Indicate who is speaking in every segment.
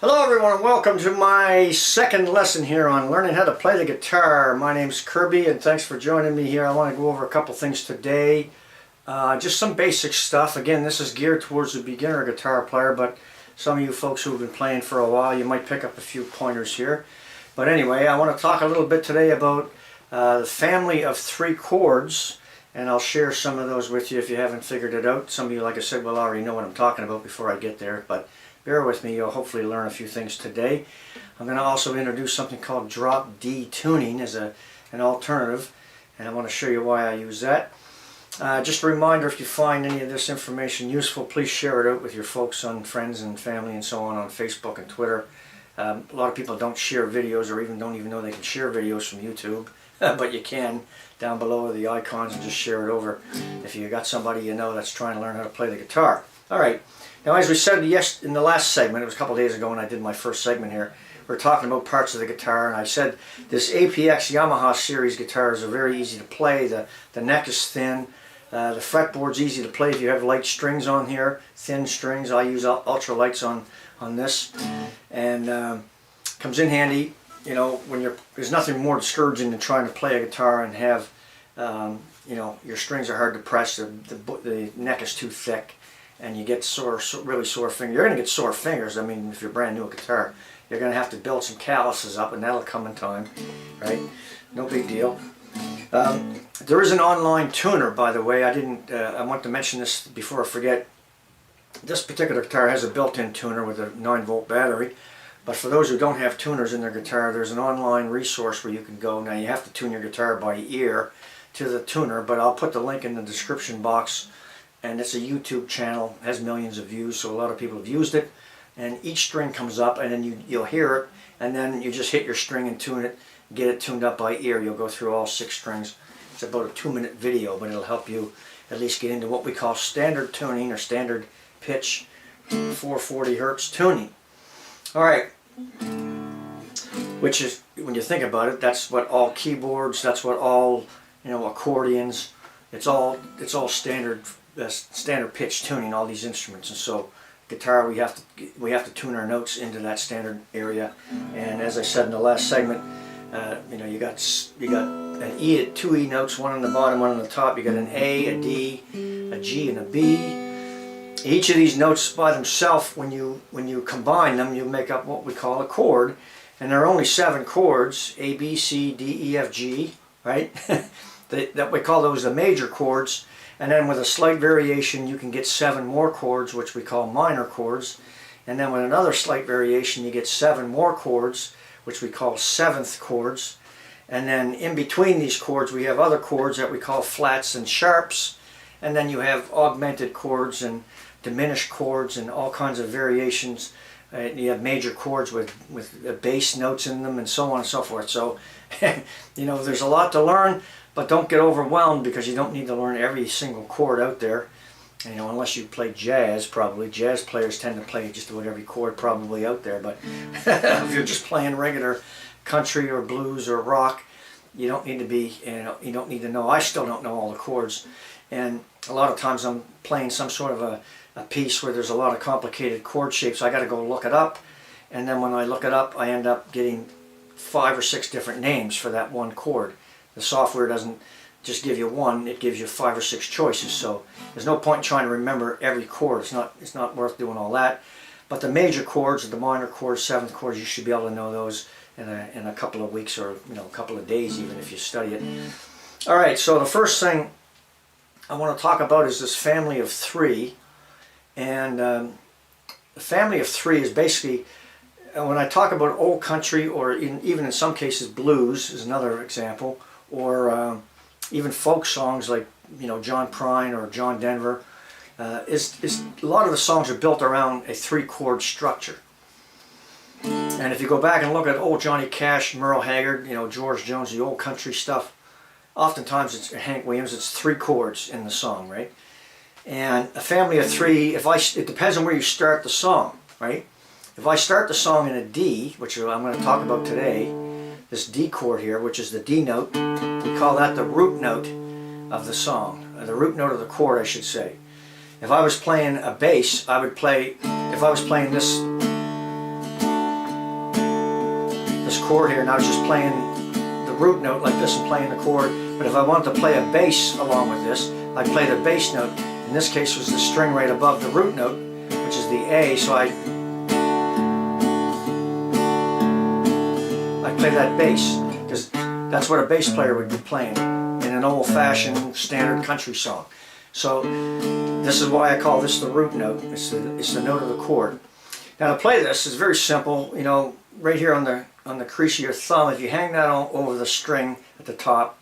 Speaker 1: Hello everyone and welcome to my second lesson here on learning how to play the guitar. My name's Kirby and thanks for joining me here. I want to go over a couple things today. Just some basic stuff. Again, this is geared towards the beginner guitar player, but some of you folks who have been playing for a while, you might pick up a few pointers here. But anyway, I want to talk a little bit today about the family of 3 chords, and I'll share some of those with you if you haven't figured it out. Some of you, like I said, will already know what I'm talking about before I get there, but bear with me, you'll hopefully learn a few things today. I'm going to also introduce something called drop D tuning as an alternative, and I want to show you why I use that. Just a reminder, if you find any of this information useful, please share it out with your folks, friends and family and so on Facebook and Twitter. A lot of people don't share videos or don't even know they can share videos from YouTube, but you can. Down below are the icons, and just share it over if you got somebody you know that's trying to learn how to play the guitar. Alright. Now, as we said in the last segment, it was a couple days ago when I did my first segment here, we were talking about parts of the guitar, and I said this APX Yamaha series guitars are very easy to play. The neck is thin, the fretboard's easy to play if you have light strings on here, thin strings. I use ultra lights on this, and comes in handy, you know, when there's nothing more discouraging than trying to play a guitar and have, you know, your strings are hard to press, the neck is too thick, and you get really sore fingers. You're going to get sore fingers. I mean, if you're brand new at guitar, you're going to have to build some calluses up, and that'll come in time, right? No big deal. There is an online tuner, by the way. I want to mention this before I forget. This particular guitar has a built-in tuner with a 9-volt battery, but for those who don't have tuners in their guitar, there's an online resource where you can go. Now, you have to tune your guitar by ear to the tuner, but I'll put the link in the description box. And it's a YouTube channel, has millions of views, so a lot of people have used it. And each string comes up, and then you'll hear it, and then you just hit your string and tune it, get it tuned up by ear. You'll go through all 6 strings. It's about a 2-minute video, but it'll help you at least get into what we call standard tuning or standard pitch 440 hertz tuning. Alright, which is, when you think about it, that's what all keyboards, that's what all, you know, accordions, it's all standard pitch tuning, all these instruments. And so guitar, we have to tune our notes into that standard area. And as I said in the last segment, you know, you got an E, 2 E notes, one on the bottom, one on the top. You got an A, a D, a G, and a B. Each of these notes by themselves, when you combine them, you make up what we call a chord. And there are only 7 chords: A, B, C, D, E, F, G, right? that we call those the major chords. And then with a slight variation, you can get 7 more chords, which we call minor chords. And then with another slight variation, you get 7 more chords, which we call 7th chords. And then in between these chords, we have other chords that we call flats and sharps. And then you have augmented chords and diminished chords and all kinds of variations. You have major chords with bass notes in them and so on and so forth. So, you know, there's a lot to learn. But don't get overwhelmed, because you don't need to learn every single chord out there. You know, unless you play jazz, probably. Jazz players tend to play just about every chord probably out there. But if you're just playing regular country or blues or rock, you don't need to be, you don't need to know. I still don't know all the chords. And a lot of times I'm playing some sort of a piece where there's a lot of complicated chord shapes. I got to go look it up. And then when I look it up, I end up getting 5 or 6 different names for that one chord. The software doesn't just give you one, it gives you 5 or 6 choices, so there's no point in trying to remember every chord. It's not worth doing all that. But the major chords, the minor chords, 7th chords, you should be able to know those in a couple of weeks, or, you know, a couple of days even, if you study it. Alright, so the first thing I want to talk about is this family of 3. And the family of 3 is basically, when I talk about old country, or even in some cases blues is another example, or even folk songs like, you know, John Prine or John Denver, a lot of the songs are built around a 3-chord structure. And if you go back and look at old Johnny Cash, Merle Haggard, you know, George Jones, the old country stuff, oftentimes it's Hank Williams, it's 3 chords in the song, right? And a family of 3, it depends on where you start the song, right? If I start the song in a D, which I'm going to talk about today, this D chord here, which is the D note, we call that the root note of the song, the root note of the chord, I should say. If I was playing a bass, I would play, if I was playing this chord here, and I was just playing the root note like this and playing the chord. But if I wanted to play a bass along with this, I'd play the bass note. In this case was the string right above the root note, which is the A, so I play that bass, because that's what a bass player would be playing in an old-fashioned standard country song. So this is why I call this the root note. It's the note of the chord. Now to play this is very simple. You know, right here on the crease of your thumb, if you hang that over the string at the top,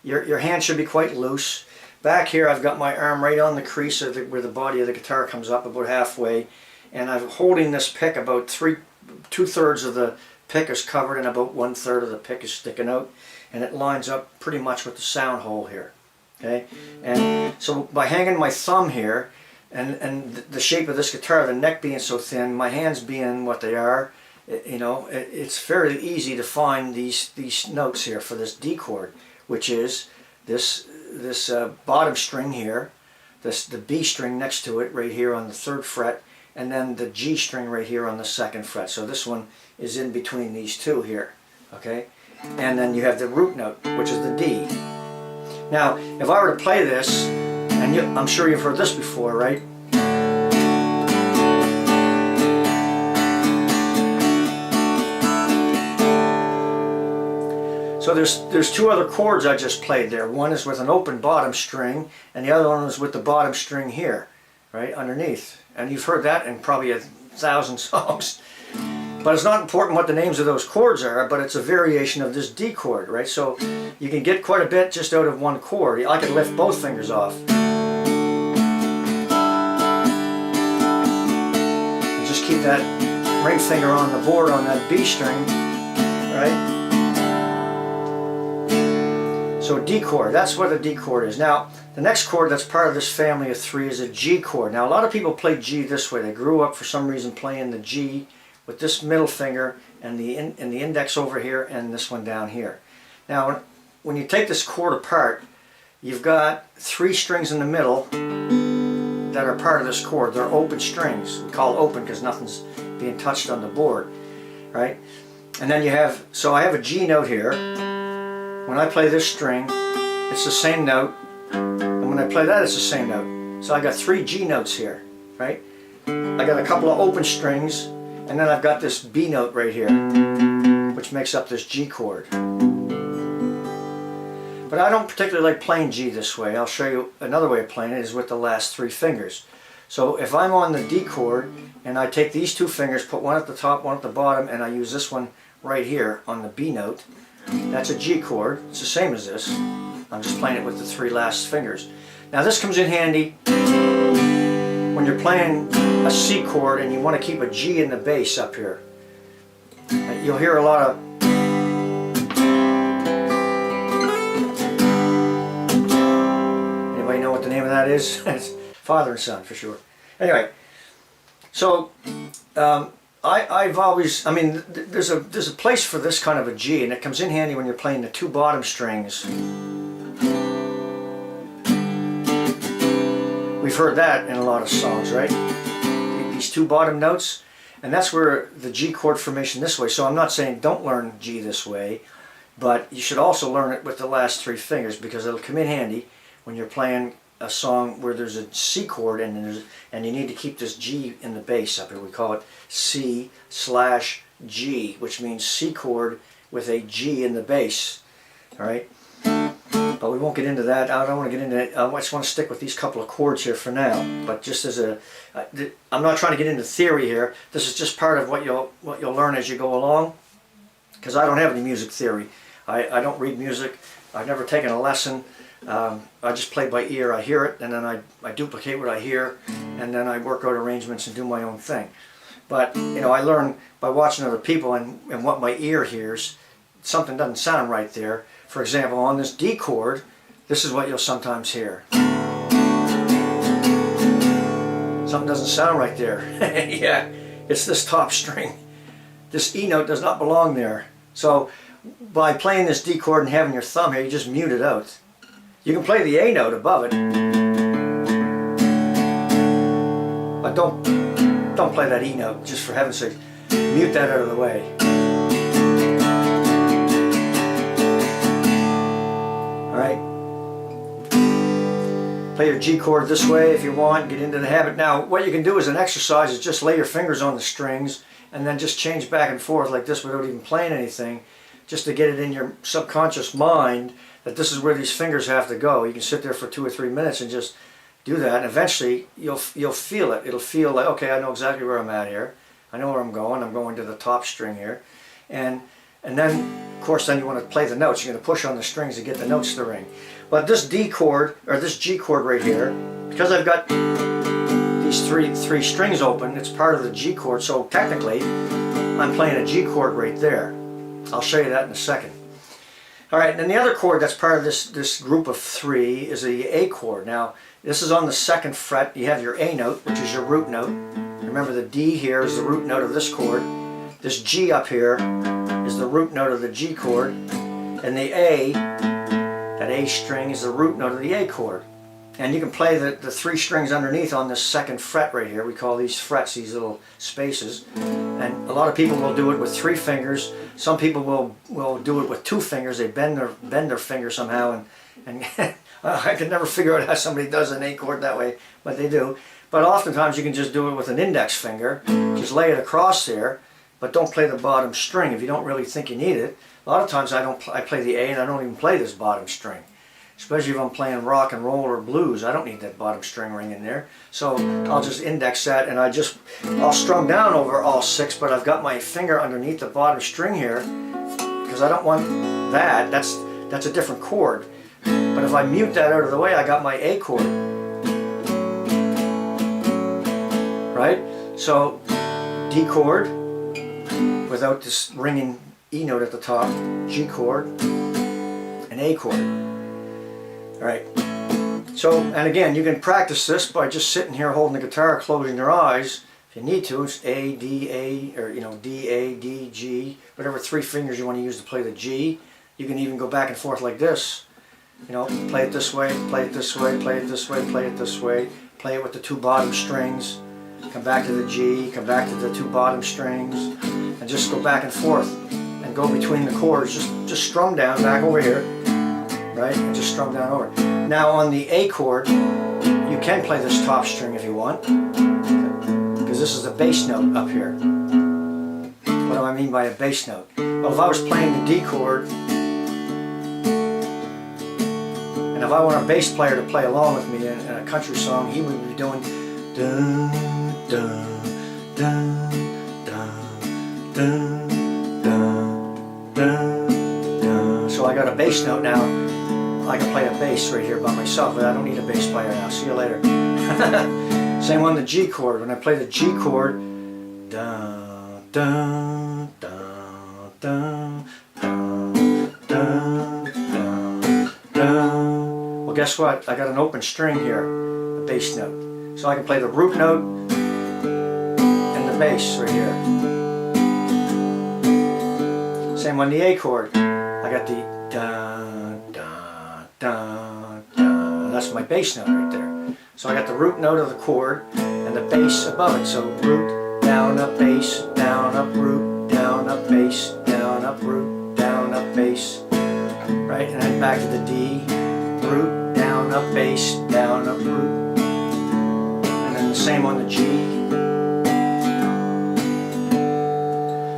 Speaker 1: your hand should be quite loose. Back here I've got my arm right on the crease of where the body of the guitar comes up about halfway, and I'm holding this pick about 2/3 of the pick is covered and about 1/3 of the pick is sticking out, and it lines up pretty much with the sound hole here. Okay, and so by hanging my thumb here, and the shape of this guitar, the neck being so thin, my hands being what they are, you know, it's fairly easy to find these notes here for this D chord, which is this bottom string here, the B string next to it right here on the 3rd fret, and then the G string right here on the 2nd fret. So this one is in between these two here, okay? And then you have the root note, which is the D. Now, if I were to play this, and I'm sure you've heard this before, right? So there's 2 other chords I just played there. One is with an open bottom string, and the other one is with the bottom string here, right underneath. And you've heard that in probably 1,000 songs. But it's not important what the names of those chords are, but it's a variation of this D chord, right? So you can get quite a bit just out of one chord. I could lift both fingers off. And just keep that ring finger on the board on that B string, right? So D chord, that's what a D chord is. Now, the next chord that's part of this family of 3 is a G chord. Now, a lot of people play G this way. They grew up for some reason playing the G with this middle finger and the index over here and this one down here. Now, when you take this chord apart, you've got 3 strings in the middle that are part of this chord. They're open strings. We call open because nothing's being touched on the board, right? And then you have, so I have a G note here. When I play this string, it's the same note, and when I play that, it's the same note. So I got 3 G notes here, right? I got a couple of open strings, and then I've got this B note right here, which makes up this G chord. But I don't particularly like playing G this way. I'll show you another way of playing it is with the last 3 fingers. So if I'm on the D chord, and I take these 2 fingers, put one at the top, one at the bottom, and I use this one right here on the B note, that's a G chord. It's the same as this. I'm just playing it with the 3 last fingers. Now this comes in handy when you're playing a C chord and you want to keep a G in the bass up here. You'll hear a lot of anybody know what the name of that is? It's father and son for sure. Anyway, so I've always, I mean, there's a place for this kind of a G, and it comes in handy when you're playing the 2 bottom strings. We've heard that in a lot of songs, right? These 2 bottom notes, and that's where the G chord formation this way. So I'm not saying don't learn G this way, but you should also learn it with the last 3 fingers because it'll come in handy when you're playing a song where there's a C chord and you need to keep this G in the bass up here. We call it C/G, which means C chord with a G in the bass. All right, but we won't get into that. I don't want to get into it. I just want to stick with these couple of chords here for now. But just as I'm not trying to get into theory here. This is just part of what you'll learn as you go along. Because I don't have any music theory. I don't read music. I've never taken a lesson. I just play by ear. I hear it, and then I duplicate what I hear, and then I work out arrangements and do my own thing. But you know, I learn by watching other people and what my ear hears. Something doesn't sound right there. For example, on this D chord, this is what you'll sometimes hear. Something doesn't sound right there. Yeah, it's this top string. This E note does not belong there. So by playing this D chord and having your thumb here, you just mute it out. You can play the A note above it, but don't play that E note, just for heaven's sake. Mute that out of the way. Alright? Play your G chord this way if you want, get into the habit. Now, what you can do as an exercise is just lay your fingers on the strings and then just change back and forth like this without even playing anything, just to get it in your subconscious mind that this is where these fingers have to go. You can sit there for 2 or 3 minutes and just do that, and eventually you'll feel it. It'll feel like, okay, I know exactly where I'm at here. I know where I'm going to the top string here. And then, of course, then you want to play the notes. You're going to push on the strings to get the notes to ring. But this D chord, or this G chord right here, because I've got these three strings open, it's part of the G chord, so technically I'm playing a G chord right there. I'll show you that in a second. Alright, and then the other chord that's part of this group of 3 is the A chord. Now, this is on the 2nd fret. You have your A note, which is your root note. Remember, the D here is the root note of this chord. This G up here is the root note of the G chord. And the A, that A string, is the root note of the A chord. And you can play the 3 strings underneath on this 2nd fret right here. We call these frets, these little spaces. And a lot of people will do it with 3 fingers. Some people will do it with 2 fingers. They bend their finger somehow, and I can never figure out how somebody does an A chord that way, but they do. But oftentimes you can just do it with an index finger. Just lay it across there, but don't play the bottom string if you don't really think you need it. A lot of times I play the A and I don't even play this bottom string. Especially if I'm playing rock and roll or blues, I don't need that bottom string ring in there. So I'll just index that, and I'll strum down over all 6, but I've got my finger underneath the bottom string here because I don't want that. That's a different chord. But if I mute that out of the way, I got my A chord. Right? So D chord without this ringing E note at the top, G chord, and A chord. Alright, so, and again, you can practice this by just sitting here holding the guitar, closing your eyes. If you need to, it's A, D, A, or D, A, D, G, whatever 3 fingers you want to use to play the G. You can even go back and forth like this. Play it this way, play it this way, play it this way, play it this way. Play it with the 2 bottom strings. Come back to the G, come back to the 2 bottom strings, and just go back and forth. And go between the chords, just strum down, back over here. Right, and just strum down over. Now on the A chord, you can play this top string if you want, because this is the bass note up here. What do I mean by a bass note? Well, if I was playing the D chord, and if I want a bass player to play along with me in a country song, he would be doing dun dun dun dun dun dun dun. So I got a bass note now. I can play a bass right here by myself, but I don't need a bass player now. See you later. Same on the G chord. When I play the G chord, dun, dun, dun, dun, dun, dun, dun, dun. Well, guess what? I got an open string here, the bass note. So I can play the root note and the bass right here. Same on the A chord. I got the dun, dun, dun, dun. That's my bass note right there. So I got the root note of the chord and the bass above it. So root, down, up, bass, down, up, root, down, up, bass, down, up, root, down, up, bass. Right, and then back to the D, root, down, up, bass, down, up, root. And then the same on the G.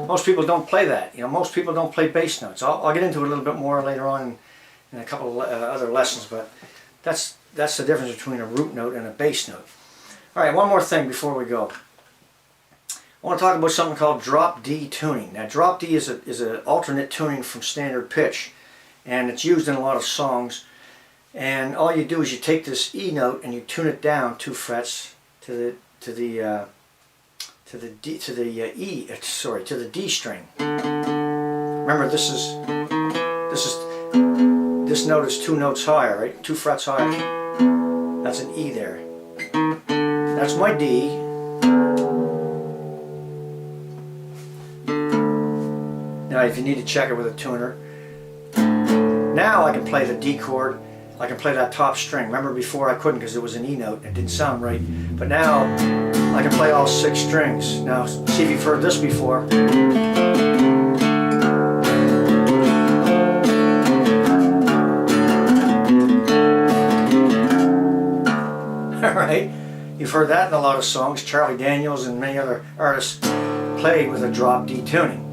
Speaker 1: Most people don't play that. Most people don't play bass notes. I'll get into it a little bit more later on in a couple of other lessons, but that's the difference between a root note and a bass note. Alright, one more thing before we go. I want to talk about something called drop D tuning. Now, drop D is an alternate tuning from standard pitch, and it's used in a lot of songs. And all you do is you take this E note and you tune it down 2 frets to the D string. Remember, this note is 2 notes higher, right? 2 frets higher. That's an E there. That's my D. Now, if you need to check it with a tuner. Now I can play the D chord. I can play that top string. Remember, before I couldn't because it was an E note. It didn't sound right. But now I can play all 6 strings. Now, see if you've heard this before. right? You've heard that in a lot of songs. Charlie Daniels and many other artists play with a drop D tuning.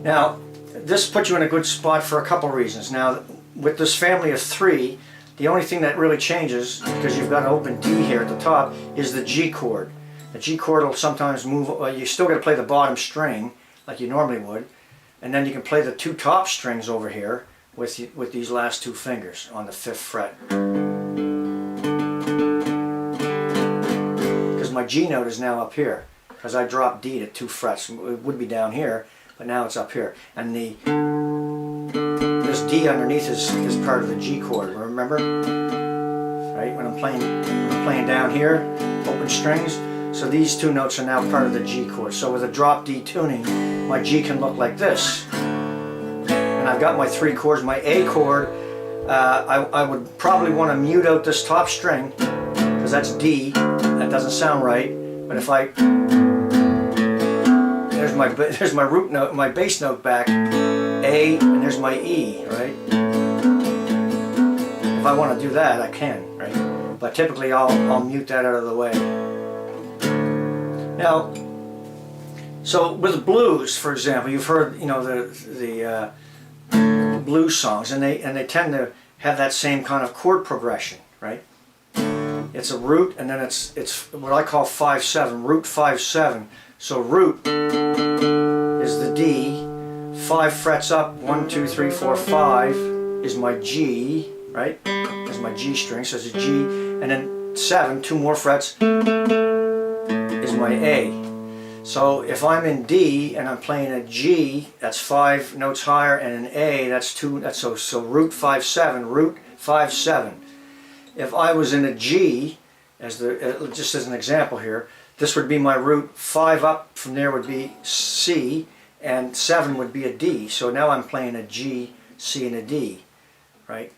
Speaker 1: Now, this puts you in a good spot for a couple reasons. Now, with this family of 3, the only thing that really changes, because you've got an open D here at the top, is the G chord. The G chord will sometimes move, you still got to play the bottom string like you normally would, and then you can play the 2 top strings over here with these last 2 fingers on the 5th fret. Because my G note is now up here, because I dropped D to 2 frets. It would be down here, but now it's up here. And this D underneath is part of the G chord, remember? Right? When I'm playing down here, open strings. So these 2 notes are now part of the G chord. So with a drop D tuning, my G can look like this. And I've got my 3 chords. My A chord, I would probably want to mute out this top string, because that's D. That doesn't sound right. But if there's my root note, my bass note back, A, and there's my E, right? If I want to do that, I can, right? But typically I'll mute that out of the way. Now, so with blues, for example, you've heard, you know, the blues songs, and they tend to have that same kind of chord progression, right? It's a root, and then it's what I call 5/7, root 5/7. So root is the D, 5 frets up, 1, 2, 3, 4, 5 is my G, right? Is my G string, so it's a G, and then 7, 2 more frets, is my A. So if I'm in D and I'm playing a G, that's 5 notes higher, and an A, that's 2. That's so root 5/7, root 5/7. If I was in a G, just as an example here, this would be my root. 5 up from there would be C, and 7 would be a D. So now I'm playing a G, C, and a D, right?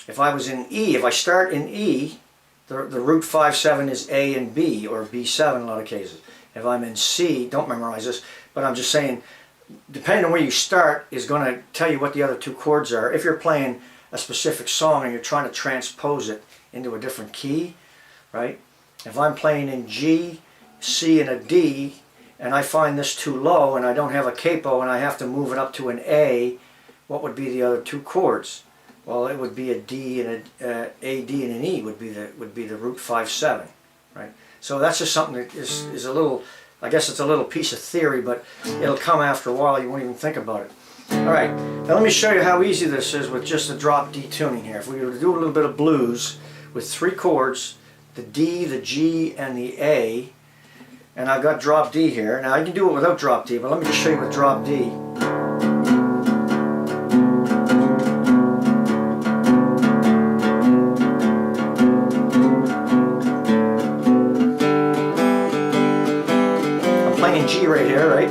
Speaker 1: If I was in E, if I start in E, the root 5/7 is A and B, or B7 in a lot of cases. If I'm in C, don't memorize this, but I'm just saying, depending on where you start is going to tell you what the other 2 chords are. If you're playing a specific song and you're trying to transpose it into a different key, right? If I'm playing in G, C, and a D, and I find this too low and I don't have a capo and I have to move it up to an A, what would be the other 2 chords? Well, it would be a D and A, D, and an E would be the root 5/7, right? So that's just something that is a little, I guess it's a little piece of theory, but it'll come after a while. You won't even think about it. All right, now let me show you how easy this is with just a drop D tuning here. If we were to do a little bit of blues with 3 chords, the D, the G, and the A, and I've got drop D here. Now I can do it without drop D, but let me just show you with drop D. I'm playing G right here, right?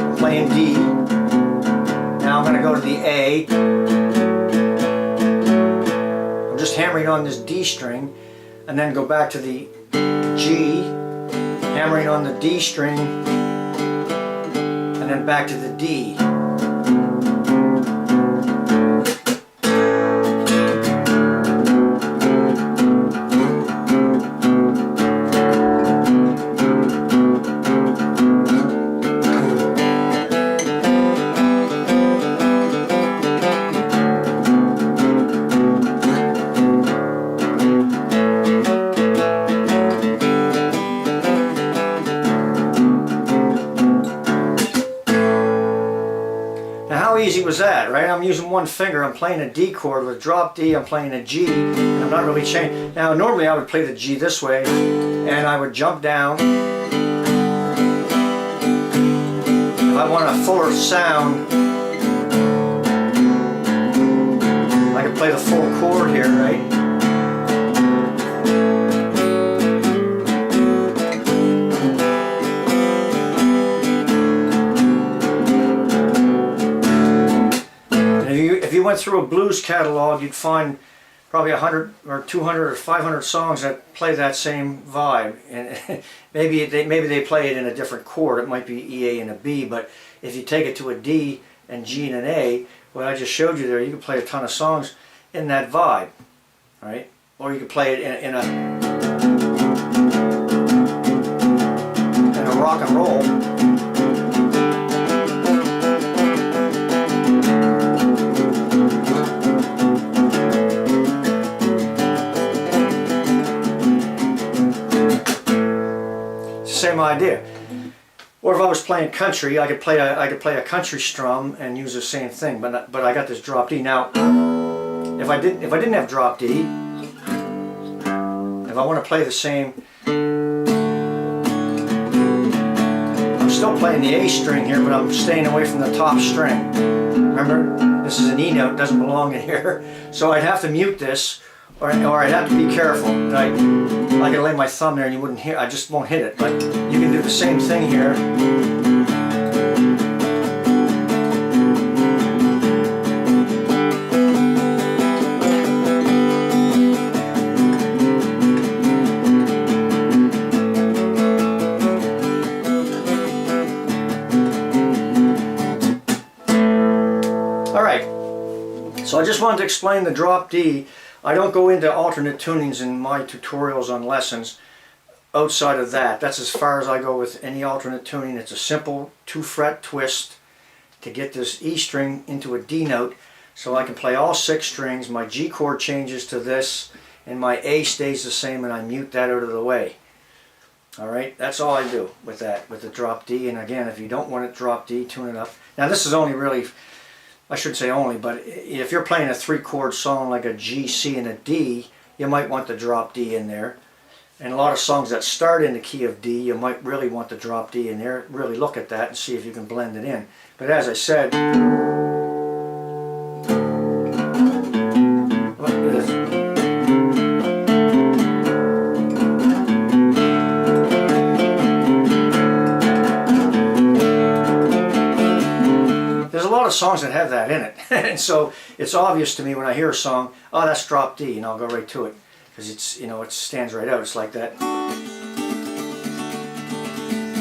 Speaker 1: I'm playing D. Now I'm going to go to the A. I'm just hammering on this D string, and then go back to the G, hammering on the D string, and then back to the D. Easy was that, right? I'm using one finger, I'm playing a D chord with drop D, I'm playing a G, and I'm not really changing. Now normally I would play the G this way, and I would jump down. If I want a fuller sound, I could play the full chord here, right? If you went through a blues catalog, you'd find probably 100 or 200 or 500 songs that play that same vibe, and maybe they play it in a different chord. It might be E, A, and a B, but if you take it to a D and G and an A, what I just showed you there, you can play a ton of songs in that vibe, right? or you can play it in a rock and roll. Same idea. Or if I was playing country, I could play a country strum and use the same thing. But I got this drop D. Now, if I didn't have drop D, if I want to play the same, I'm still playing the A string here, but I'm staying away from the top string. Remember, this is an E note, doesn't belong in here. So I'd have to mute this. Or I'd have to be careful. I could lay my thumb there and you wouldn't hear. I just won't hit it. But you can do the same thing here. All right. So I just wanted to explain the drop D. I don't go into alternate tunings in my tutorials on lessons outside of that. That's as far as I go with any alternate tuning. It's a simple 2-fret twist to get this E string into a D note so I can play all 6 strings. My G chord changes to this and my A stays the same, and I mute that out of the way. Alright, that's all I do with that, with the drop D. And again, if you don't want it drop D, tune it up. Now this is only really, I shouldn't say only, but if you're playing a 3-chord song like a G, C, and a D, you might want the drop D in there. And a lot of songs that start in the key of D, you might really want the drop D in there. Really look at that and see if you can blend it in. But as I said, look at this. There's a lot of songs that have that in it. And so it's obvious to me when I hear a song, oh, that's drop D, and I'll go right to it. Because it's, you know, it stands right out. It's like that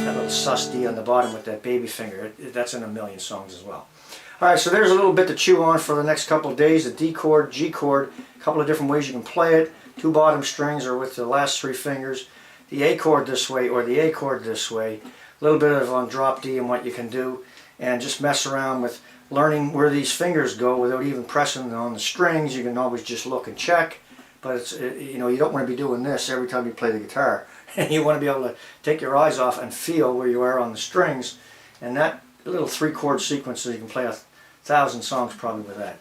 Speaker 1: little sus D on the bottom with that baby finger. That's in a million songs as well. Alright, so there's a little bit to chew on for the next couple of days. The D chord, G chord, a couple of different ways you can play it. 2 bottom strings or with the last 3 fingers. The A chord this way or the A chord this way. A little bit of on drop D and what you can do. And just mess around with learning where these fingers go without even pressing on the strings. You can always just look and check. But it's, you know, you don't want to be doing this every time you play the guitar. And you want to be able to take your eyes off and feel where you are on the strings. And that little 3-chord sequence, so you can play 1,000 songs probably with that.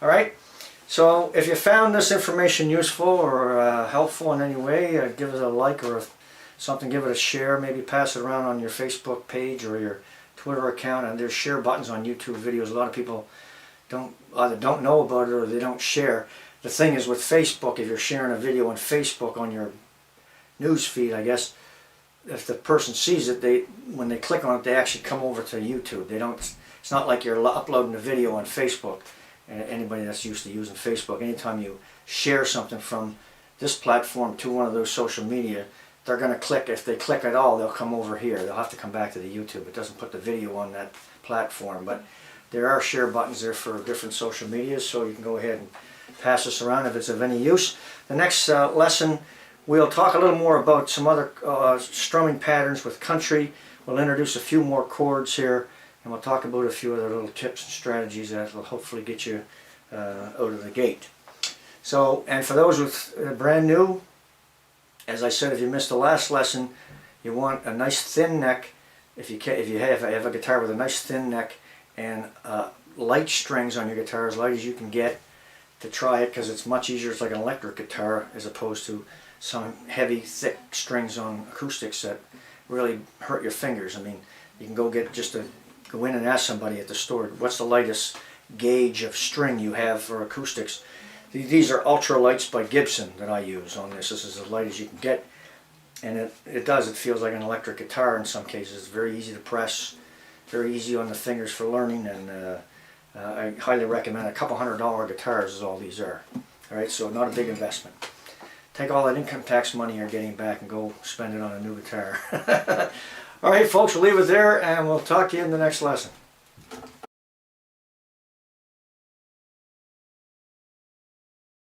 Speaker 1: Alright, so if you found this information useful or helpful in any way, give it a like or something, give it a share. Maybe pass it around on your Facebook page or your Twitter account. And there's share buttons on YouTube videos. A lot of people either don't know about it or they don't share. The thing is with Facebook, if you're sharing a video on Facebook on your news feed, I guess, if the person sees it, when they click on it, they actually come over to YouTube. They don't. It's not like you're uploading a video on Facebook. Anybody that's used to using Facebook, anytime you share something from this platform to one of those social media, they're going to click. If they click at all, they'll come over here. They'll have to come back to the YouTube. It doesn't put the video on that platform, but there are share buttons there for different social medias, so you can go ahead and pass this around if it's of any use. The next lesson, we'll talk a little more about some other strumming patterns with country. We'll introduce a few more chords here, and we'll talk about a few other little tips and strategies that will hopefully get you out of the gate. So, and for those with brand new, as I said, if you missed the last lesson, you want a nice thin neck. If you have a guitar with a nice thin neck and light strings on your guitar, as light as you can get, to try it, because it's much easier. It's like an electric guitar as opposed to some heavy, thick strings on acoustics that really hurt your fingers. I mean, you can go in and ask somebody at the store, what's the lightest gauge of string you have for acoustics? These are ultra lights by Gibson that I use on this. This is as light as you can get, and it feels like an electric guitar in some cases. It's very easy to press, very easy on the fingers for learning, and I highly recommend. A couple $100 guitars is all these are. Alright, so not a big investment. Take all that income tax money you're getting back and go spend it on a new guitar. Alright folks, we'll leave it there and we'll talk to you in the next lesson.